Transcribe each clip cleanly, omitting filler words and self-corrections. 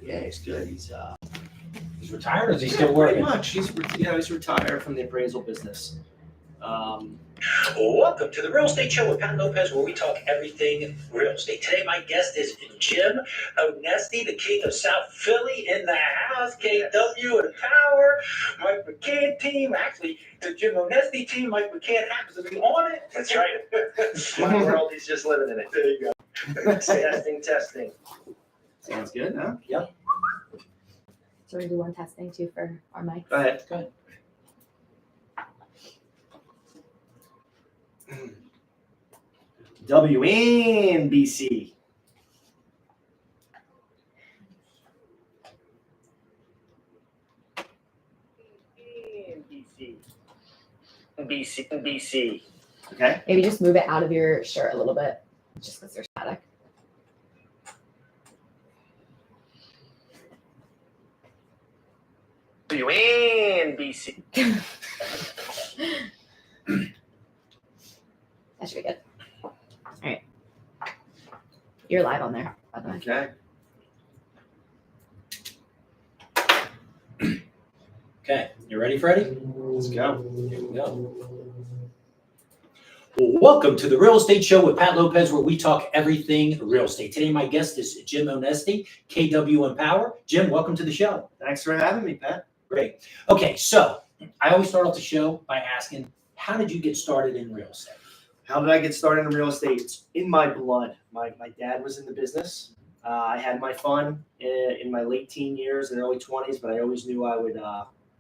Yeah, he's good. He's retired, or is he still working? Pretty much. He's retired from the appraisal business. Welcome to the Real Estate Show with Pat Lopez, where we talk everything real estate. Today, my guest is Jim Onesti, the king of South Philly, in the house. KW and Power, Mike McCann team. Actually, the Jim Onesti team, Mike McCann happens to be on it. That's right. My world, he's just living in it. There you go. Testing. Sounds good, huh? Yep. So we do one testing too for our mics. Go ahead. WNBC. BC. Okay. Maybe just move it out of your shirt a little bit, just because there's static. WNBC. That should be good. All right. You're live on there, by the way. Okay. Okay, you ready, Freddie? Let's go. Here we go. Well, welcome to the Real Estate Show with Pat Lopez, where we talk everything real estate. Today, my guest is Jim Onesti, KW and Power. Jim, welcome to the show. Thanks for having me, Pat. Great. Okay, so I always start off the show by asking, how did you get started in real estate? How did I get started in real estate? It's in my blood. My dad was in the business. I had my fun in my late teen years and early 20s, but I always knew I would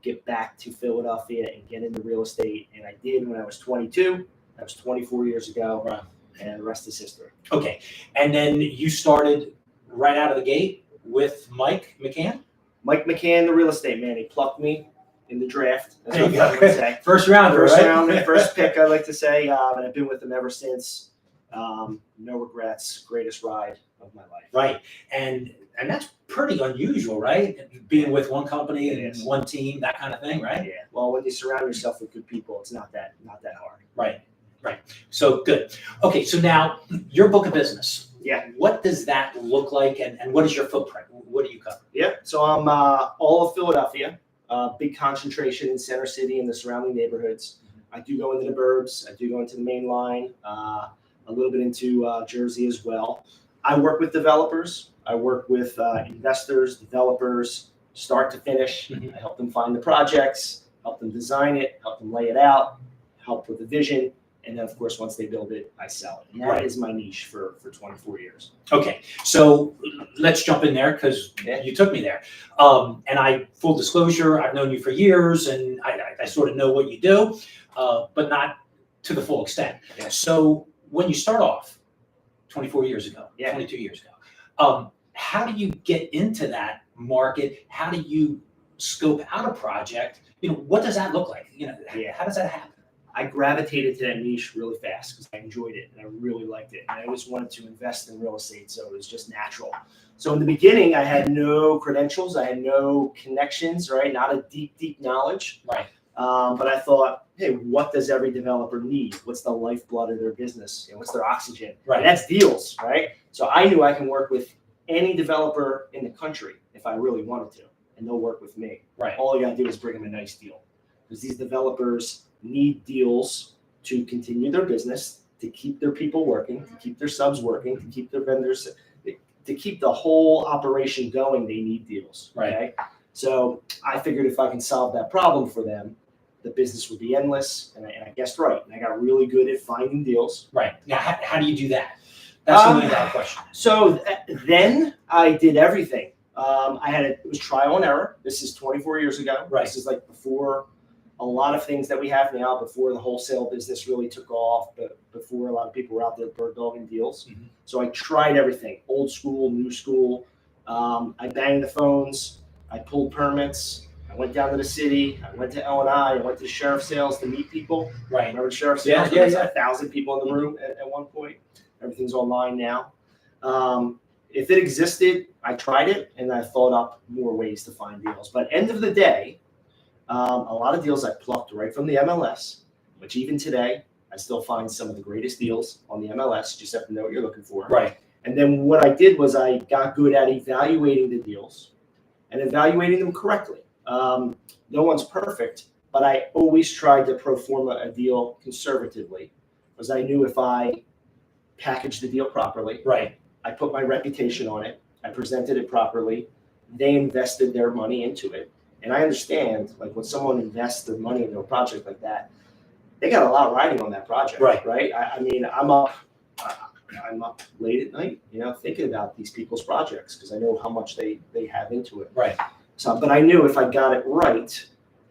get back to Philadelphia and get into real estate. And I did when I was 22. That was 24 years ago. Right. And the rest is history. Okay, and then you started right out of the gate with Mike McCann? Mike McCann, the real estate man, he plucked me in the draft. That's There what you I would say. go. First rounder, First right? round, first pick, I like to say. And I've been with him ever since. No regrets. Greatest ride of my life. Right, and that's pretty unusual, right? Being with one company It and is. one team, that kind of thing, right? Yeah. Well, when you surround yourself with good people, it's not that hard. Right. So good. Okay, so now your book of business. Yeah. What does that look like, and what is your footprint? What do you cover? Yeah. So I'm all of Philadelphia. Big concentration in Center City and the surrounding neighborhoods. I do go into the burbs. I do go into the main line. A little bit into Jersey as well. I work with developers. I work with investors, developers, start to finish. Mhm. I help them find the projects, help them design it, help them lay it out, help with the vision. And then, of course, once they build it, I sell it. And that Right. is my niche for 24 years. Okay, so let's jump in there because Yeah. you took me there. And full disclosure, I've known you for years, and I sort of know what you do, but not to the full extent. Yeah. So when you start off 24 years ago, Yeah. 22 years ago, how do you get into that market? How do you scope out a project? What does that look like? Yeah. How does that happen? I gravitated to that niche really fast because I enjoyed it and I really liked it. And I always wanted to invest in real estate, so it was just natural. So in the beginning, I had no credentials. I had no connections, right? Not a deep knowledge. Right. But I thought, hey, what does every developer need? What's the lifeblood of their business? What's their oxygen? Right. And that's deals, right? So I knew I can work with any developer in the country if I really wanted to, and they'll work with me. Right. All you got to do is bring them a nice deal, because these developers need deals to continue their business, to keep their people working, to keep their subs working, to keep their vendors, to keep the whole operation going. They need deals. Right. Okay? So I figured if I can solve that problem for them, the business would be endless. And I guessed right. And I got really good at finding deals. Right. Now, how do you do that? That's the $1 million question. So then I did everything. It was trial and error. This is 24 years ago. Right. This is like before a lot of things that we have now, before the wholesale business really took off, but before a lot of people were out there bird dogging deals. Mhm. So I tried everything, old school, new school. I banged the phones. I pulled permits. I went down to the city. I went to L&I. I went to the sheriff's sales to meet people. Right. Remember the sheriff's Yeah, sales? yeah, There's yeah. 1,000 people in the room at one point. Everything's online now. If it existed, I tried it, and I thought up more ways to find deals. But end of the day, a lot of deals I plucked right from the MLS, which even today, I still find some of the greatest deals on the MLS. You just have to know what you're looking for. Right. And then what I did was I got good at evaluating the deals, and evaluating them correctly. No one's perfect, but I always tried to pro forma a deal conservatively, because I knew if I packaged the deal properly, Right. I put my reputation on it, I presented it properly, they invested their money into it. And I understand, like, when someone invests their money into a project like that, they got a lot riding on that project, right? I mean, I'm up late at night, thinking about these people's projects, because I know how much they have into it. Right. So, but I knew if I got it right,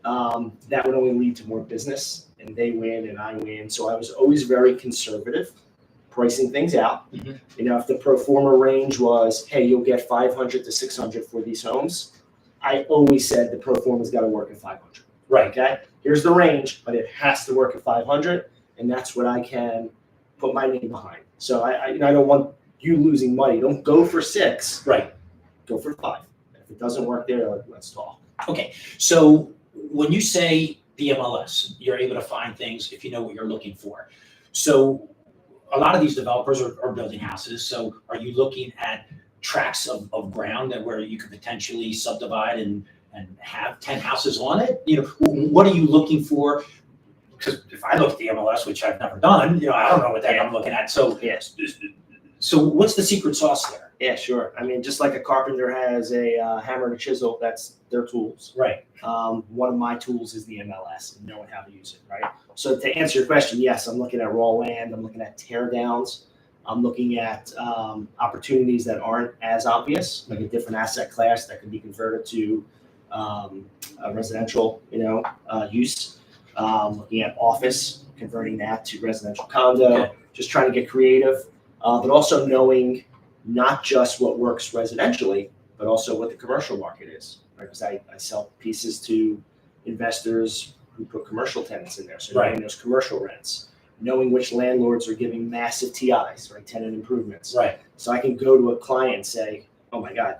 that would only lead to more business, and they win and I win. So I was always very conservative, pricing things out. Mhm. If the pro forma range was, hey, you'll get 500 to 600 for these homes, I always said the pro forma's got to work at 500. Right. Okay. Here's the range, but it has to work at 500, and that's what I can put my name behind. So I don't want you losing money. Don't go for 6. Right. Go for 5. If it doesn't work there, let's talk. Okay. So when you say the MLS, you're able to find things if you know what you're looking for. So a lot of these developers are building houses. So are you looking at tracts of ground that where you could potentially subdivide and have 10 houses on it? What are you looking for? Because if I look at the MLS, which I've never done, I don't know what I'm looking at. So Yes. So what's the secret sauce there? Yeah, sure. I mean, just like a carpenter has a hammer and a chisel, that's their tools. Right. One of my tools is the MLS and knowing how to use it, right? So to answer your question, yes, I'm looking at raw land. I'm looking at tear downs. I'm looking at opportunities that aren't as obvious, like a different asset class that could be converted to a residential, use. Looking at office, converting that to residential condo, Okay. Just trying to get creative, but also knowing not just what works residentially, but also what the commercial market is, right? Because I sell pieces to investors who put commercial tenants in there. So knowing those commercial rents, knowing which landlords are giving massive TIs, right? Tenant improvements. Right. So I can go to a client and say, oh my God,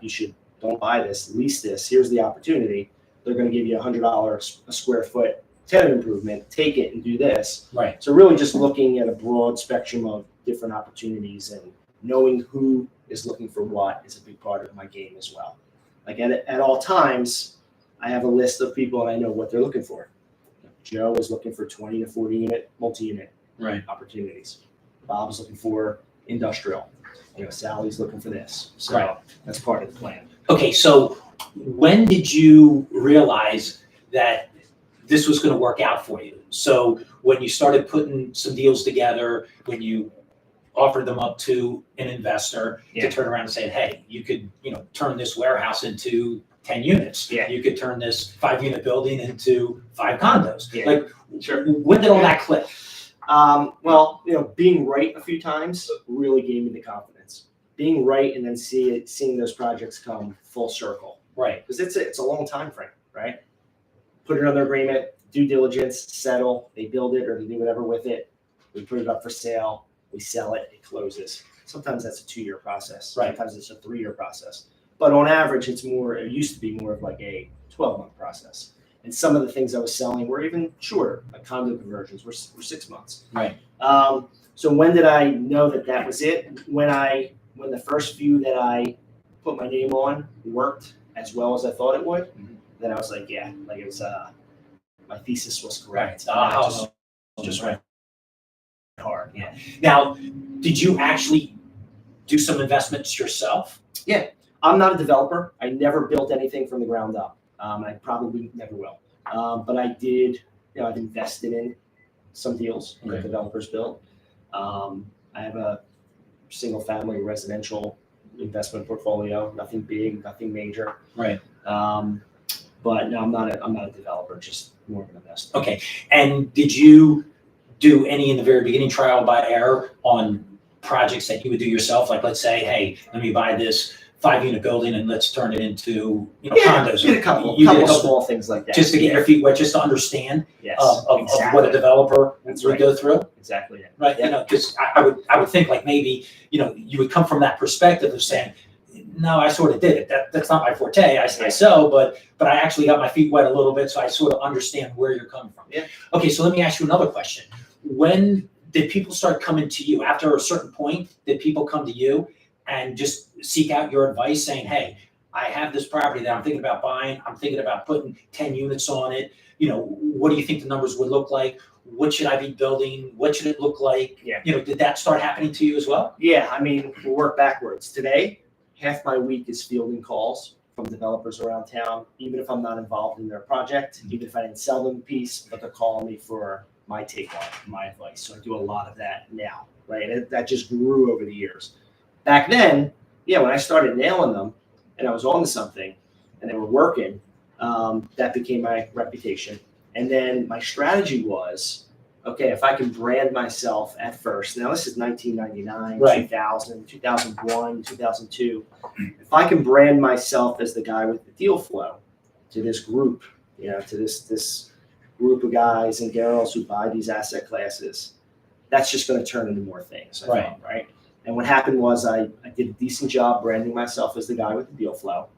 don't buy this, lease this. Here's the opportunity. They're going to give you $100 a square foot tenant improvement. Take it and do this. Right. So really just looking at a broad spectrum of different opportunities and knowing who is looking for what is a big part of my game as well. Like at all times, I have a list of people and I know what they're looking for. Joe is looking for 20 to 40 unit, multi-unit opportunities. Bob's looking for industrial. Sally's looking for this. So that's part of the plan. Okay, so when did you realize that this was going to work out for you? So when you started putting some deals together, when you offered them up to an investor to turn around and say, hey, you could, turn this warehouse into 10 units. Yeah. You could turn this 5-unit building into 5 condos. Yeah. Like, Sure. when did all that click? Well, being right a few times really gave me the confidence. Being right and then seeing those projects come full circle. Right. Because it's a long time frame, right? Put it under agreement, due diligence, settle, they build it or they do whatever with it. We put it up for sale, we sell it, it closes. Sometimes that's a 2-year process. Right. Sometimes it's a 3-year process. But on average, it used to be more of like a 12-month process. And some of the things I was selling were even shorter, like condo conversions were 6 months. Right. So when did I know that was it? When the first few that I put my name on worked as well as I thought it would, then I was like, yeah, like it was, my thesis was correct. Just right. Hard. Yeah. Now, did you actually do some investments yourself? Yeah. I'm not a developer. I never built anything from the ground up. I probably never will. But I did, I've invested in some deals that developers built. I have a single family residential investment portfolio, nothing big, nothing major. Right. But no, I'm not a developer, just more of an investor. Okay. And did you do any in the very beginning trial by error on projects that you would do yourself? Like, let's say, hey, let me buy this 5-unit building and let's turn it into condos. Did a couple small things like that. Just to get your feet wet, just to understand of exactly. what a developer would go through. Exactly. Right. Yeah. Because I would think like maybe, you would come from that perspective of saying, no, I sort of did it. That's not my forte. I sell, but I actually got my feet wet a little bit, so I sort of understand where you're coming from. Yeah. Okay, so let me ask you another question. When did people start coming to you? After a certain point, did people come to you and just seek out your advice saying, hey, I have this property that I'm thinking about buying. I'm thinking about putting 10 units on it. What do you think the numbers would look like? What should I be building? What should it look like? Yeah. Did that start happening to you as well? Yeah, I mean, we'll work backwards. Today, half my week is fielding calls from developers around town, even if I'm not involved in their project, even if I didn't sell them a piece, but they're calling me for my take on it, my advice. So I do a lot of that now, right? And that just grew over the years. Back then, yeah, when I started nailing them and I was on to something and they were working, that became my reputation. And then my strategy was, okay, if I can brand myself at first, now this is 1999, Right. 2000, 2001, 2002. If I can brand myself as the guy with the deal flow to this group, to this group of guys and girls who buy these asset classes, that's just going to turn into more things. I thought, right? And what happened was I did a decent job branding myself as the guy with the deal flow.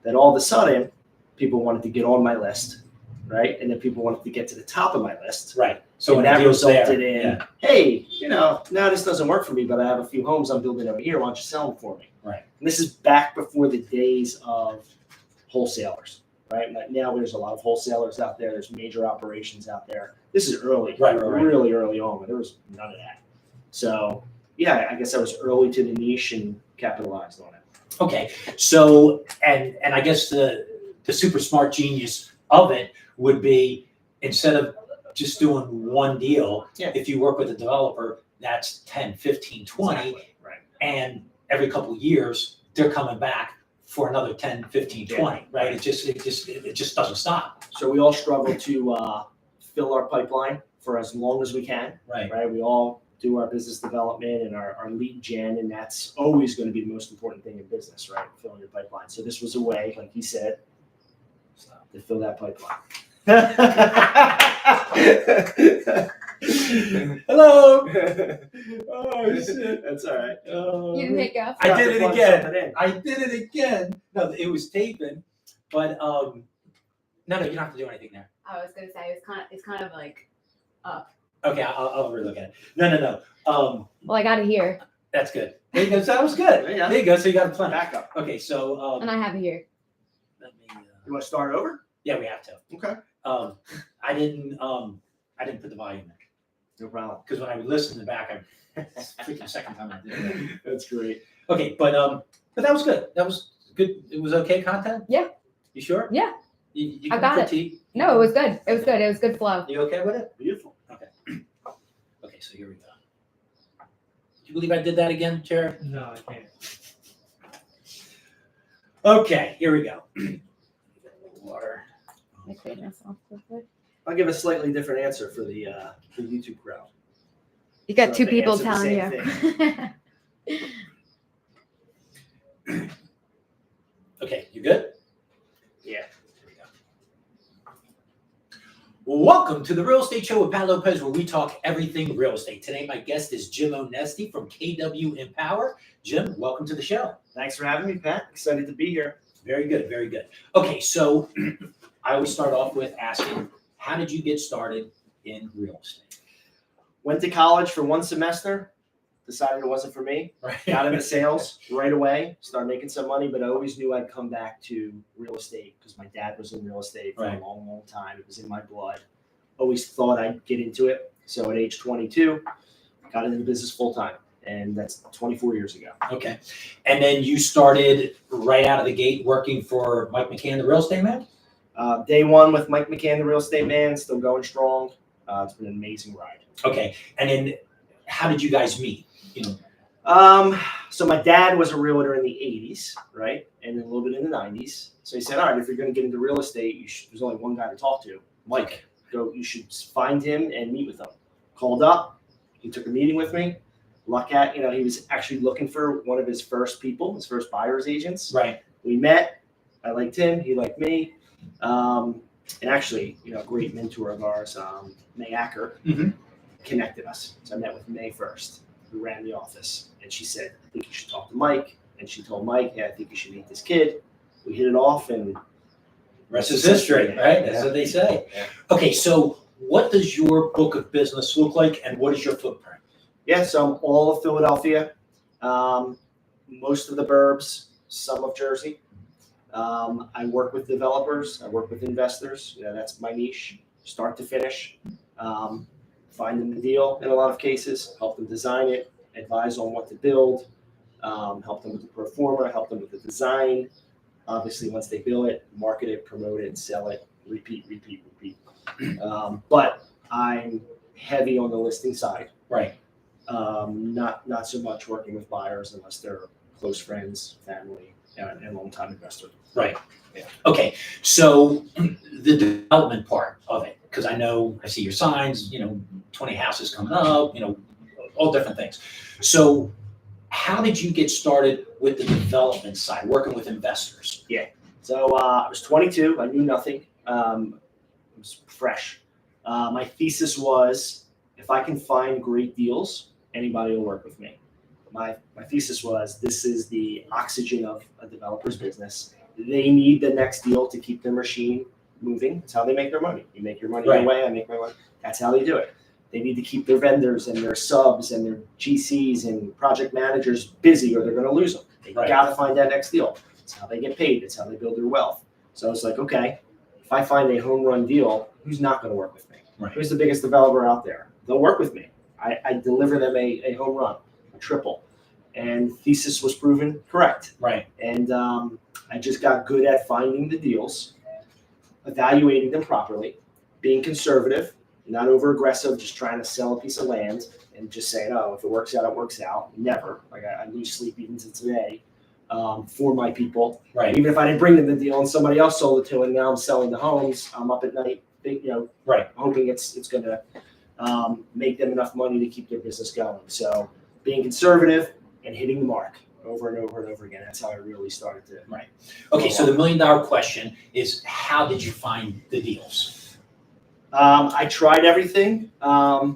Then all of a sudden, people wanted to get on my list, right? And then people wanted to get to the top of my list. Right. So And when that the deal's resulted there, in, hey, now this doesn't work for me, but I have a few homes I'm building over here. Why don't you sell them for me? Right. And this is back before the days of wholesalers, right? Now there's a lot of wholesalers out there. There's major operations out there. This is early, Right. really early on. There was none of that. So yeah, I guess I was early to the niche and capitalized on it. Okay, so and I guess the super smart genius of it would be, instead of just doing one deal, Yeah. if you work with a developer, that's 10, 15, 20, Exactly. Right. and every couple of years they're coming back for another 10, 15, 20, right? It just doesn't stop. So we all struggle to fill our pipeline for as long as we can. Right. Right? We all do our business development and our lead gen, and that's always going to be the most important thing in business, right? Filling your pipeline. So this was a way, like he said, to fill that pipeline. Hello. Oh shit! That's all right. You didn't make up. I did it again. Something in. I did it again. No, it was taping, but no, you don't have to do anything there. I was gonna say it's kind of like up. Okay, I'll relook at it. No. Well, I got it here, That's good. There you go. So that was good. Yeah. There you go. So you got a plan. Back up. Okay, so and I have it here. let me. You want to start over? Yeah, we have to. Okay. I didn't put the volume in No problem. because when I would listen in the back, it's the freaking second time I did it. That's great. Okay, but that was good. That was good. It was okay content. Yeah. You sure? Yeah. You I can got it. critique. No, it was good. It was good. It was good flow. You okay with it? Beautiful. Okay, so here we go. Do you believe I did that again, Chair? No, I can't. Okay, here we go. Water. I cleared myself real quick. I'll give a slightly different answer for the YouTube crowd. You got So two they people answer the telling same you. Okay, you good? Yeah. Welcome to the Real Estate Show with Pat Lopez, where we talk everything real estate. Today, my guest is Jim Onesti from KW Empower. Jim, welcome to the show. Thanks for having me, Pat. Excited to be here. Very good, very good. Okay, so I always start off with asking, how did you get started in real estate? Went to college for one semester, decided it wasn't for me. Right. Got into sales right away, started making some money, but I always knew I'd come back to real estate because my dad was in real estate for Right. a long, long time. It was in my blood. Always thought I'd get into it. So at age 22, got into the business full time, and that's 24 years ago. Okay. And then you started right out of the gate working for Mike McCann, the real estate man? Day one with Mike McCann, the real estate man, still going strong. It's been an amazing ride. Okay. And then how did you guys meet? So my dad was a realtor in the 80s, right? And then a little bit in the 90s. So he said, all right, if you're going to get into real estate, there's only one guy to talk to, Mike. You should find him and meet with him. Called up. He took a meeting with me. He was actually looking for one of his first people, his first buyer's agents. Right. We met. I liked him. He liked me. And actually, a great mentor of ours, May Acker, Mhm. connected us. So I met with May first, who ran the office. And she said, I think you should talk to Mike. And she told Mike, I think you should meet this kid. We hit it off, and Rest is history, right? That's Yeah. what they say. Yeah. Okay, so what does your book of business look like, and what is your footprint? Yeah, so I'm all of Philadelphia, most of the burbs, some of Jersey. I work with developers. I work with investors. That's my niche, start to finish. Find them the deal in a lot of cases, help them design it, advise on what to build, help them with the pro forma, help them with the design. Obviously, once they build it, market it, promote it, sell it, repeat. But I'm heavy on the listing side. Right. Not so much working with buyers unless they're close friends, family, and longtime investor. Right. Yeah. Okay. So the development part of it, because I see your signs, 20 houses coming up, all different things. So how did you get started with the development side, working with investors? So I was 22. I knew nothing. It was fresh. My thesis was, if I can find great deals, anybody will work with me. My thesis was, this is the oxygen of a developer's business. They need the next deal to keep their machine moving. That's how they make their money. You make your money Right. your way, I make my money. That's how they do it. They need to keep their vendors and their subs and their GCs and project managers busy, or they're going to lose them. They Right. got to find that next deal. That's how they get paid. That's how they build their wealth. So I was like, okay, if I find a home run deal, who's not going to work with me? Right. Who's the biggest developer out there? They'll work with me. I deliver them a home run, a triple. And thesis was proven correct. Right. And I just got good at finding the deals, evaluating them properly, being conservative, not over aggressive, just trying to sell a piece of land and just saying, oh, if it works out, it works out. Never. Like I lose sleep even to today for my people. Right. Even if I didn't bring them the deal and somebody else sold it to, and now I'm selling the homes, I'm up at night, Right. hoping it's going to make them enough money to keep their business going. So being conservative and hitting the mark over and over and over again. That's how I really started to. Right. Okay. So the $1 million question is, how did you find the deals? I tried everything. I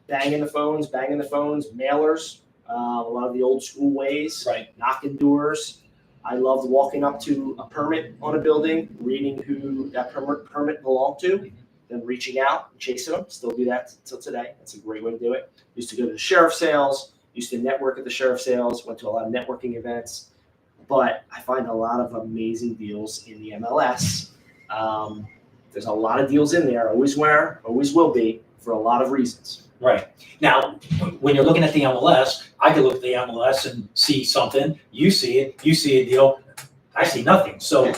banging the phones, mailers, a lot of the old school ways, Right. knocking doors. I loved walking up to a permit on a building, reading who that permit belonged to, then reaching out, chasing them. Still do that till today. That's a great way to do it. Used to go to the sheriff sales, used to network at the sheriff sales, went to a lot of networking events. But I find a lot of amazing deals in the MLS. There's a lot of deals in there, always were, always will be, for a lot of reasons. Right. Now, when you're looking at the MLS, I could look at the MLS and see something. You see it. You see a deal. I see nothing. So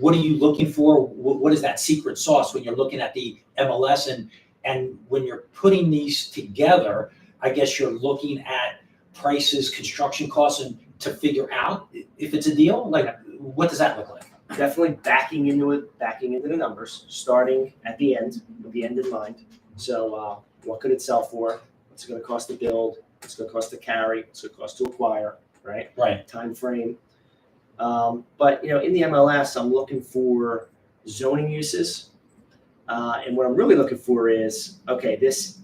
what are you looking for? What is that secret sauce when you're looking at the MLS? And when you're putting these together, I guess you're looking at prices, construction costs, and to figure out if it's a deal. Like, what does that look like? Definitely backing into the numbers, starting at the end, with the end in mind. So what could it sell for? What's it going to cost to build? What's it going to cost to carry? What's it going to cost to acquire? Right? Right. Time frame. But in the MLS, I'm looking for zoning uses. And what I'm really looking for is, okay, this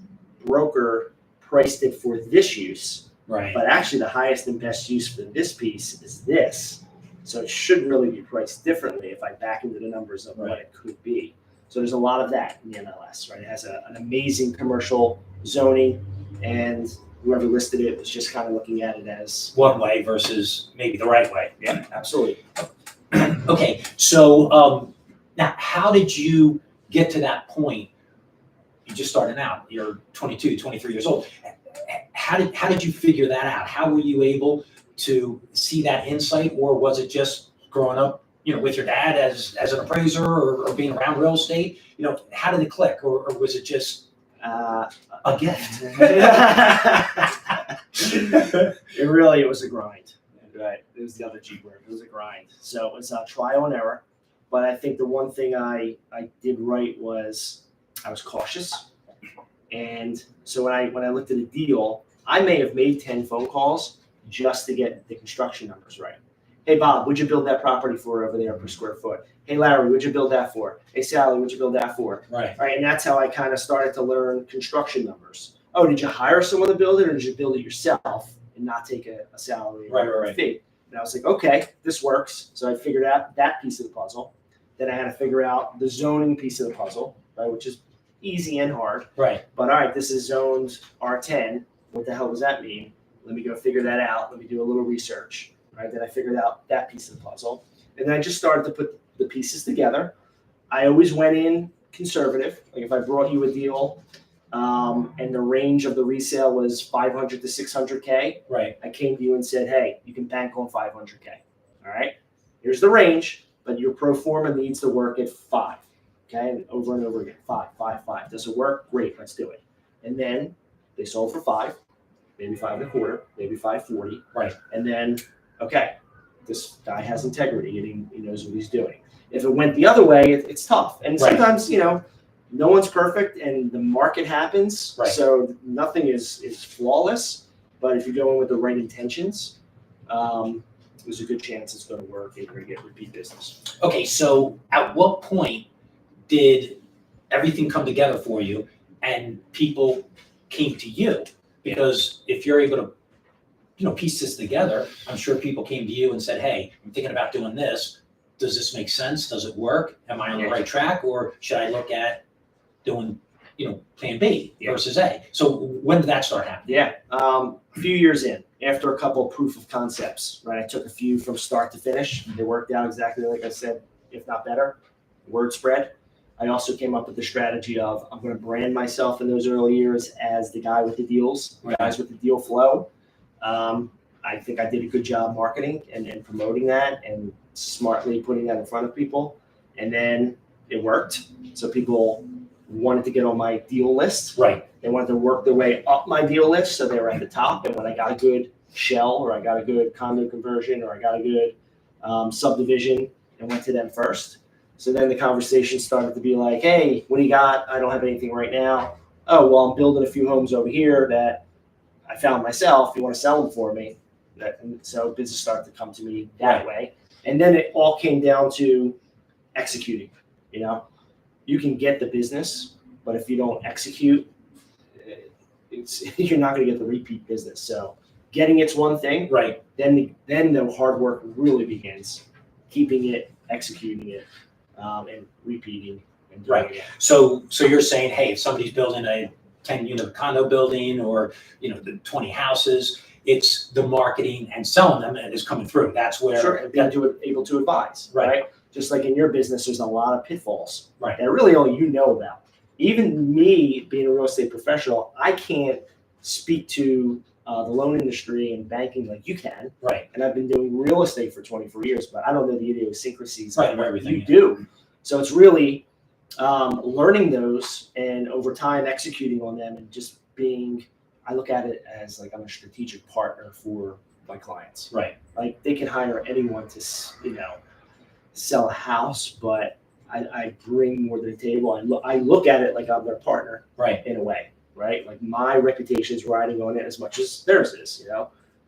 broker priced it for this use, Right. but actually the highest and best use for this piece is this. So it should really be priced differently if I back into the numbers of what it could be. So there's a lot of that in the MLS, right? It has an amazing commercial zoning, and whoever listed it was just kind of looking at it as one way versus maybe the right way. Yeah, absolutely. Okay, so now how did you get to that point? You just started out, you're 22, 23 years old. How did you figure that out? How were you able to see that insight, or was it just growing up, with your dad as an appraiser or being around real estate? How did it click, or was it just a gift? It was a grind. Right. It was the other G word. It was a grind. So it was a trial and error. But I think the one thing I did right was I was cautious. And so when I looked at a deal, I may have made 10 phone calls just to get the construction numbers right. Hey, Bob, what'd you build that property for over there per square foot? Hey, Larry, what'd you build that for? Hey, Sally, what'd you build that for? Right. Right. And that's how I kind of started to learn construction numbers. Oh, did you hire someone to build it, or did you build it yourself and not take a salary or a fee? And I was like, okay, this works. So I figured out that piece of the puzzle. Then I had to figure out the zoning piece of the puzzle, right, which is easy and hard. Right. But all right, this is zoned R10. What the hell does that mean? Let me go figure that out. Let me do a little research. right? Then I figured out that piece of the puzzle. And then I just started to put the pieces together. I always went in conservative. Like if I brought you a deal and the range of the resale was 500 to 600K, Right. I came to you and said, hey, you can bank on 500K. All right, here's the range, but your pro forma needs to work at 5. Okay, and over again, 5, 5, 5. Does it work? Great, let's do it. And then they sold for 5, maybe 5 and a quarter, maybe 540. Right. And then, okay, this guy has integrity and he knows what he's doing. If it went the other way, it's tough. And Right. sometimes, no one's perfect and the market happens. Right. So nothing is flawless. But if you go in with the right intentions, there's a good chance it's going to work and you're going to get repeat business. Okay, so at what point did everything come together for you and people came to you? Because if you're able to, piece this together, I'm sure people came to you and said, hey, I'm thinking about doing this. Does this make sense? Does it work? Am I on the right track? Or should I look at doing, plan B versus A? So when did that start happening? Yeah, a few years in, after a couple of proof of concepts, right? I took a few from start to finish. They worked out exactly like I said, if not better. Word spread. I also came up with the strategy of I'm going to brand myself in those early years as the guy with the deals, the guys with the deal flow. I think I did a good job marketing and promoting that and smartly putting that in front of people. And then it worked. So people wanted to get on my deal list. Right. They wanted to work their way up my deal list. So they were at the top. And when I got a good shell or I got a good condo conversion or I got a good subdivision, I went to them first. So then the conversation started to be like, hey, what do you got? I don't have anything right now. Oh, well, I'm building a few homes over here that I found myself. You want to sell them for me? And so business started to come to me that way. And then it all came down to executing. You can get the business, but if you don't execute, you're not going to get the repeat business. So getting it's one thing. Right. Then the hard work really begins. Keeping it, executing it, and repeating and doing it again. So you're saying, hey, if somebody's building a 10-unit condo building or the 20 houses, it's the marketing and selling them and is coming through. That's where Sure, and being able to advise, right? Just like in your business, there's a lot of pitfalls that really only you know about. Even me, being a real estate professional, I can't speak to the loan industry and banking like you can. Right. And I've been doing real estate for 24 years, but I don't know the idiosyncrasies of what everything you do. So it's really learning those and over time executing on them and just being, I look at it as like I'm a strategic partner for my clients. Right. Like they can hire anyone to, sell a house, but I bring more to the table. I look at it like I'm their partner. Right. In a way. Right? Like my reputation is riding on it as much as theirs is,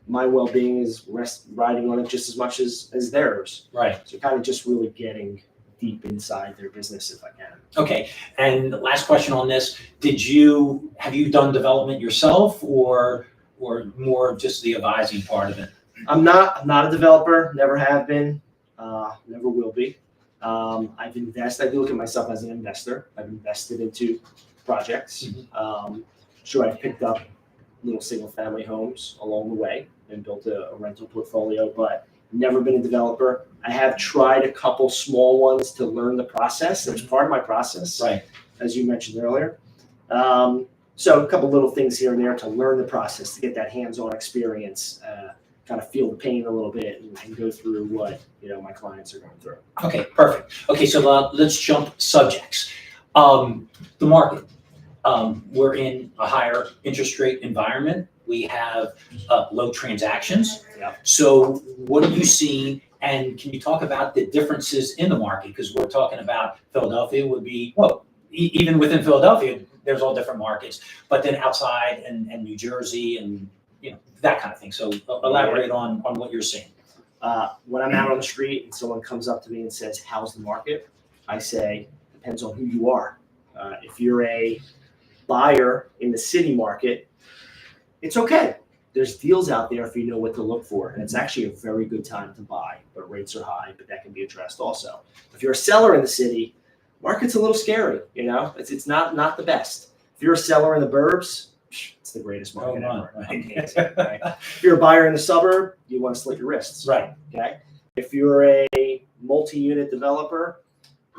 My well-being is riding on it just as much as theirs. Right. So kind of just really getting deep inside their business if I can. Okay. And last question on this, have you done development yourself or more just the advising part of it? I'm not a developer, never have been, never will be. I do look at myself as an investor. I've invested into projects. Sure, I've picked up little single family homes along the way and built a rental portfolio, but never been a developer. I have tried a couple small ones to learn the process. That's part of my process, right? As you mentioned earlier. So a couple little things here and there to learn the process, to get that hands-on experience, kind of feel the pain a little bit and go through what my clients are going through. Okay, perfect. Okay, so let's jump subjects. The market. We're in a higher interest rate environment. We have low transactions. Yeah. So what are you seeing? And can you talk about the differences in the market? Because we're talking about Philadelphia would be, even within Philadelphia, there's all different markets, but then outside and New Jersey and that kind of thing. So elaborate on what you're seeing. When I'm out on the street and someone comes up to me and says, how's the market? I say, depends on who you are. If you're a buyer in the city market, it's okay. There's deals out there if you know what to look for. And it's actually a very good time to buy, but rates are high, but that can be addressed also. If you're a seller in the city, market's a little scary, It's not the best. If you're a seller in the burbs, it's the greatest Oh, market my, ever. right. Amazing, right? If you're a buyer in the suburb, you want to slit your wrists. Right. Okay. If you're a multi-unit developer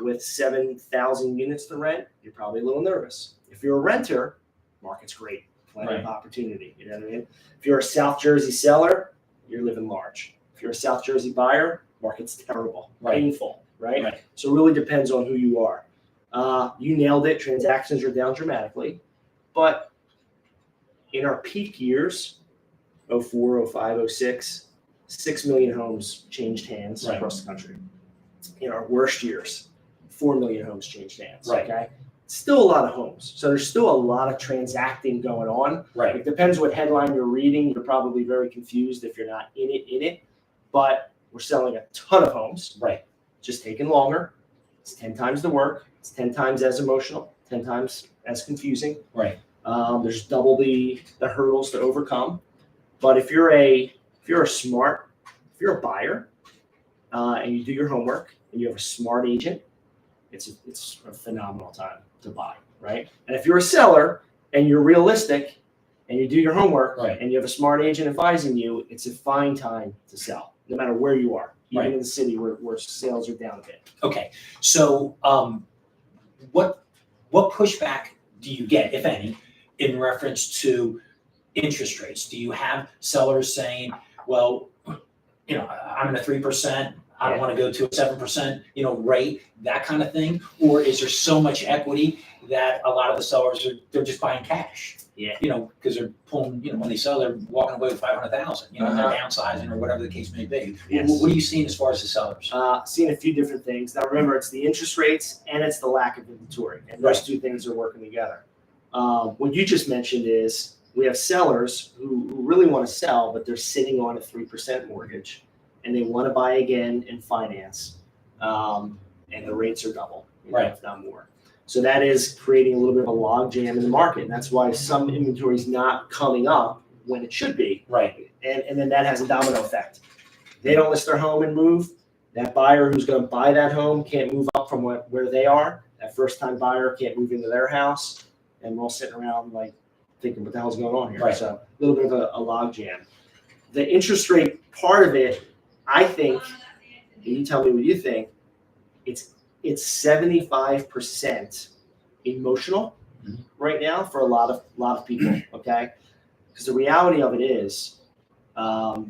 with 7,000 units to rent, you're probably a little nervous. If you're a renter, market's great, plenty of opportunity. You know what I mean? If you're a South Jersey seller, you're living large. If you're a South Jersey buyer, market's terrible, painful, right? So it really depends on who you are. You nailed it. Transactions are down dramatically, but in our peak years, 04, 05, 06, 6 million homes changed hands across the country. In our worst years, 4 million homes changed hands. Okay. Still a lot of homes. So there's still a lot of transacting going on. It depends what headline you're reading. You're probably very confused if you're not in it. But we're selling a ton of homes. Just taking longer. It's 10 times the work. It's 10 times as emotional, 10 times as confusing. There's double the hurdles to overcome. But if you're a buyer, and you do your homework and you have a smart agent, it's a phenomenal time to buy, right? And if you're a seller and you're realistic and you do your homework and you have a smart agent advising you, it's a fine time to sell, no matter where you are, even in the city where sales are down a bit. Okay, so what pushback do you get, if any, in reference to interest rates? Do you have sellers saying, well, I'm in a 3%, I don't want to go to a 7%, rate, that kind of thing? Or is there so much equity that a lot of the sellers they're just buying cash? Because they're pulling, when they sell, they're walking away with 500,000, and they're downsizing or whatever the case may be. What are you seeing as far as the sellers? Seeing a few different things. Now remember, it's the interest rates and it's the lack of inventory. And those two things are working together. What you just mentioned is we have sellers who really want to sell, but they're sitting on a 3% mortgage and they want to buy again in finance. And the rates are double, if not more. So that is creating a little bit of a log jam in the market. And that's why some inventory is not coming up when it should be. And then that has a domino effect. They don't list their home and move. That buyer who's going to buy that home can't move up from where they are. That first-time buyer can't move into their house. And we're all sitting around like thinking, what the hell's going on here? So a little bit of a log jam. The interest rate part of it, I think, and you tell me what you think, it's 75% emotional right now for a lot of people, okay? Because the reality of it is, a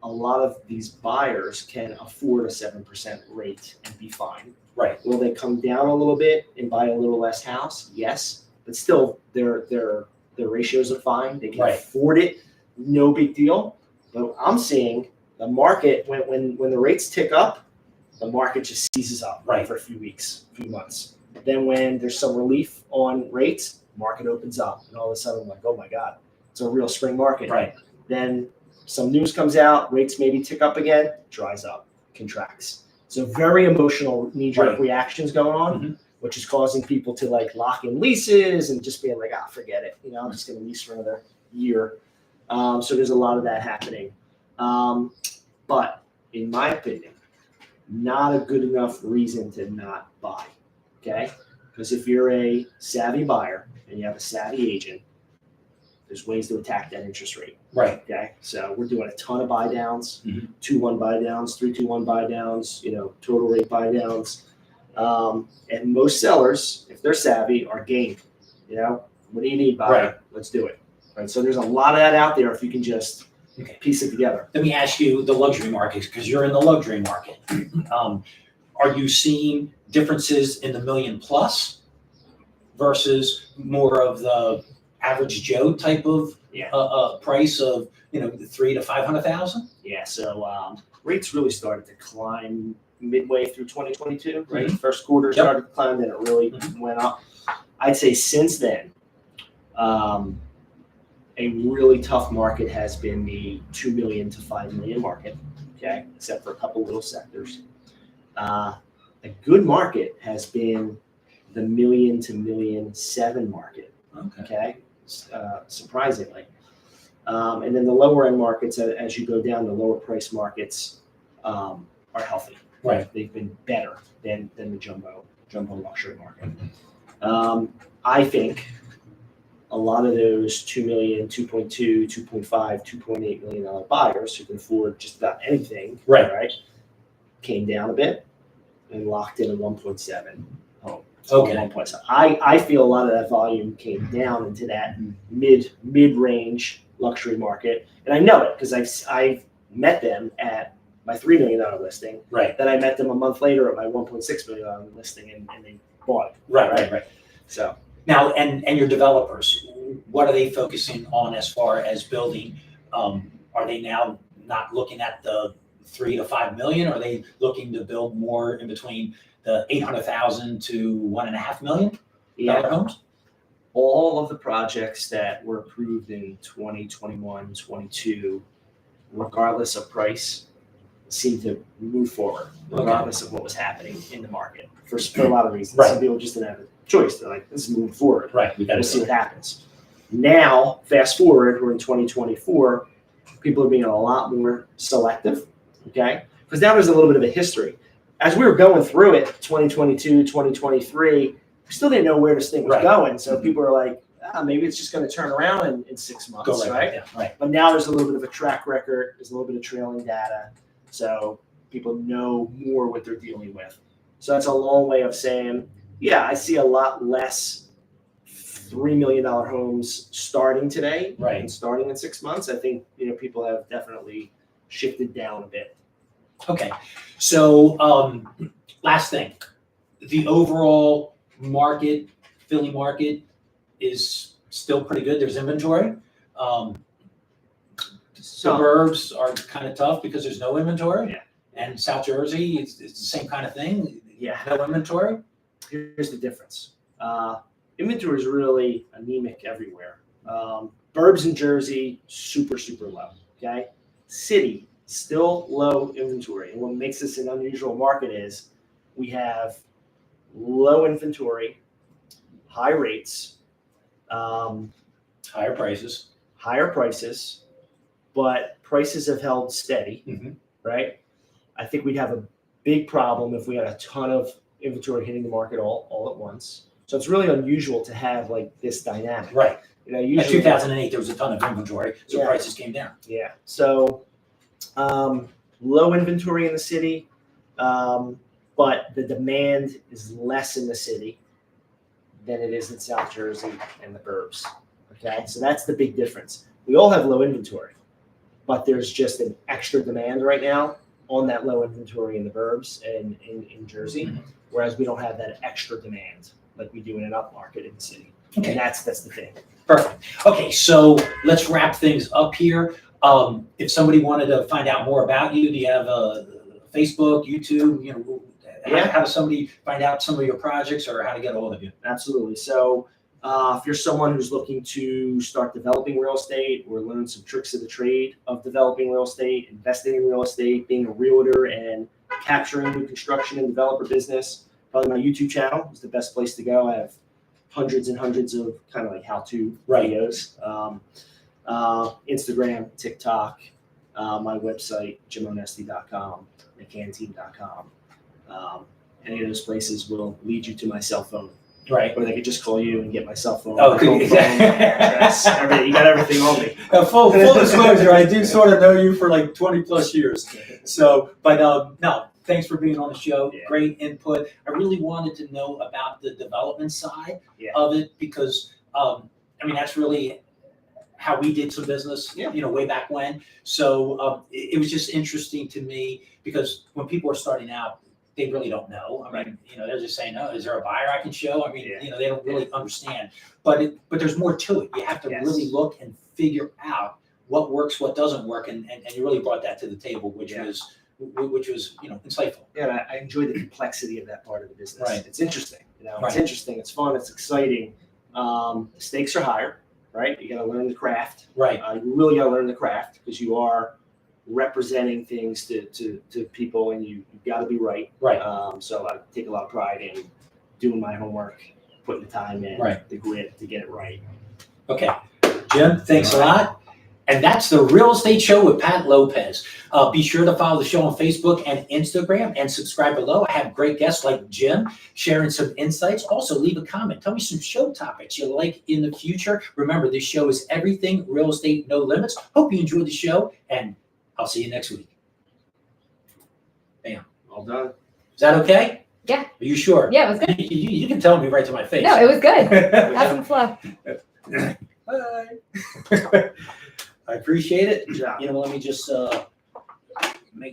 lot of these buyers can afford a 7% rate and be fine. Will they come down a little bit and buy a little less house? Yes, but still, their ratios are fine. They can afford it, no big deal. But I'm seeing the market when the rates tick up, the market just seizes up for a few weeks, a few months. Then when there's some relief on rates, market opens up, and all of a sudden I'm like, oh my God, it's a real spring market. Then some news comes out, rates maybe tick up again, dries up, contracts. So very emotional knee-jerk reactions going on, which is causing people to like lock in leases and just being like, forget it. I'm just going to lease for another year. So there's a lot of that happening. But in my opinion, not a good enough reason to not buy, okay? Because if you're a savvy buyer and you have a savvy agent, there's ways to attack that interest rate. Okay? So we're doing a ton of buy downs, 2-1 buy downs, 3-2-1 buy downs, total rate buy downs. And most sellers, if they're savvy, are game. What do you need, buyer? Let's do it. So there's a lot of that out there if you can just piece it together. Let me ask you the luxury market, because you're in the luxury market. Are you seeing differences in the million plus versus more of the average Joe type of price of $300,000 to $500,000? Yeah. So rates really started to climb midway through 2022. First quarter started to climb, then it really went up. I'd say since then, a really tough market has been the 2 million to 5 million market, okay, except for a couple little sectors. A good market has been the $1 million to $1.7 million market, okay, surprisingly. And then the lower end markets, as you go down, the lower price markets are healthy. They've been better than the jumbo luxury market. I think a lot of those 2 million, 2.2, 2.5, $2.8 million buyers who can afford just about anything, Right. came down a bit and locked in a 1.7 home. Okay. 1.7. I feel a lot of that volume came down into that mid-range luxury market, and I know it because I've met them at my $3 million listing. Right. Then I met them a month later at my $1.6 million listing, and they bought it. Right. So Now, and your developers, what are they focusing on as far as building? Are they now not looking at the 3 to 5 million? Are they looking to build more in between the 800,000 to $1.5 million homes? All of the projects that were approved in 2021, 22, regardless of price, seemed to move forward, regardless of what was happening in the market for a lot of reasons. Right. Some people just didn't have a choice. They're like, let's move forward. Right. We'll see what happens. Now, fast forward, we're in 2024. People are being a lot more selective, okay? Because now there's a little bit of a history. As we were going through it, 2022, 2023, we still didn't know where this thing was going. So people are like, maybe it's just going to turn around in 6 months, Go right? Yeah, right. But now there's a little bit of a track record. There's a little bit of trailing data. So people know more what they're dealing with. So that's a long way of saying, yeah, I see a lot less $3 million homes starting today and starting in 6 months. I think, people have definitely shifted down a bit. Okay. So last thing, the overall market, Philly market is still pretty good. There's inventory. Suburbs are kind of tough because there's no inventory. Yeah. And South Jersey, it's the same kind of thing. Yeah. No inventory. Here's the difference. Inventory is really anemic everywhere. Burbs in Jersey, super, super low. Okay. City, still low inventory. And what makes this an unusual market is we have low inventory, high rates, higher prices, but prices have held steady, right? I think we'd have a big problem if we had a ton of inventory hitting the market all at once. So it's really unusual to have like this dynamic. Right. Usually, in 2008, there was a ton of inventory, so prices came down. Yeah. So low inventory in the city, but the demand is less in the city than it is in South Jersey and the burbs. Okay. So that's the big difference. We all have low inventory, but there's just an extra demand right now on that low inventory in the burbs and in Jersey, whereas we don't have that extra demand like we do in an upmarket in the city. Okay. And that's the thing. Perfect. Okay, so let's wrap things up here. If somebody wanted to find out more about you, do you have a Facebook, YouTube? How does somebody find out some of your projects or how to get a hold of you? Absolutely. So if you're someone who's looking to start developing real estate or learn some tricks of the trade of developing real estate, investing in real estate, being a realtor, and capturing new construction and developer business, probably my YouTube channel is the best place to go. I have hundreds and hundreds of kind of like how-to videos. Instagram, TikTok, my website, jimonesti.com, mccanteam.com. Any of those places will lead you to my cell phone. Right. Or they could just call you and get my cell phone. Oh, exactly. Everything. You got everything on me. Full disclosure, I do sort of know you for like 20 plus years. So, but no, thanks for being on the show. Yeah. Great input. I really wanted to know about the development side of it because, that's really how we did some business, way back when. So it was just interesting to me because when people are starting out, they really don't know. They're just saying, "Oh, is there a buyer I can show?" They don't really understand. But there's more to it. You have to really look and figure out what works, what doesn't work, and you really brought that to the table, which was insightful. Yeah, I enjoy the complexity of that part of the business. Right. It's interesting. It's interesting. It's fun. It's exciting. The stakes are higher, right? You got to learn the craft. Right. You really got to learn the craft because you are representing things to people, and you've got to be right. Right. So I take a lot of pride in doing my homework, putting the time in, the grit to get it right. Okay, Jim, thanks a lot. And that's the Real Estate Show with Pat Lopez. Be sure to follow the show on Facebook and Instagram and subscribe below. I have great guests like Jim sharing some insights. Also, leave a comment. Tell me some show topics you like in the future. Remember, this show is everything real estate, no limits. Hope you enjoyed the show, and I'll see you next week. Bam. All done. Is that okay? Yeah. Are you sure? Yeah, it was good. You can tell me right to my face. No, it was good. Have some flow. Bye. I appreciate it. Good job. You know, let me just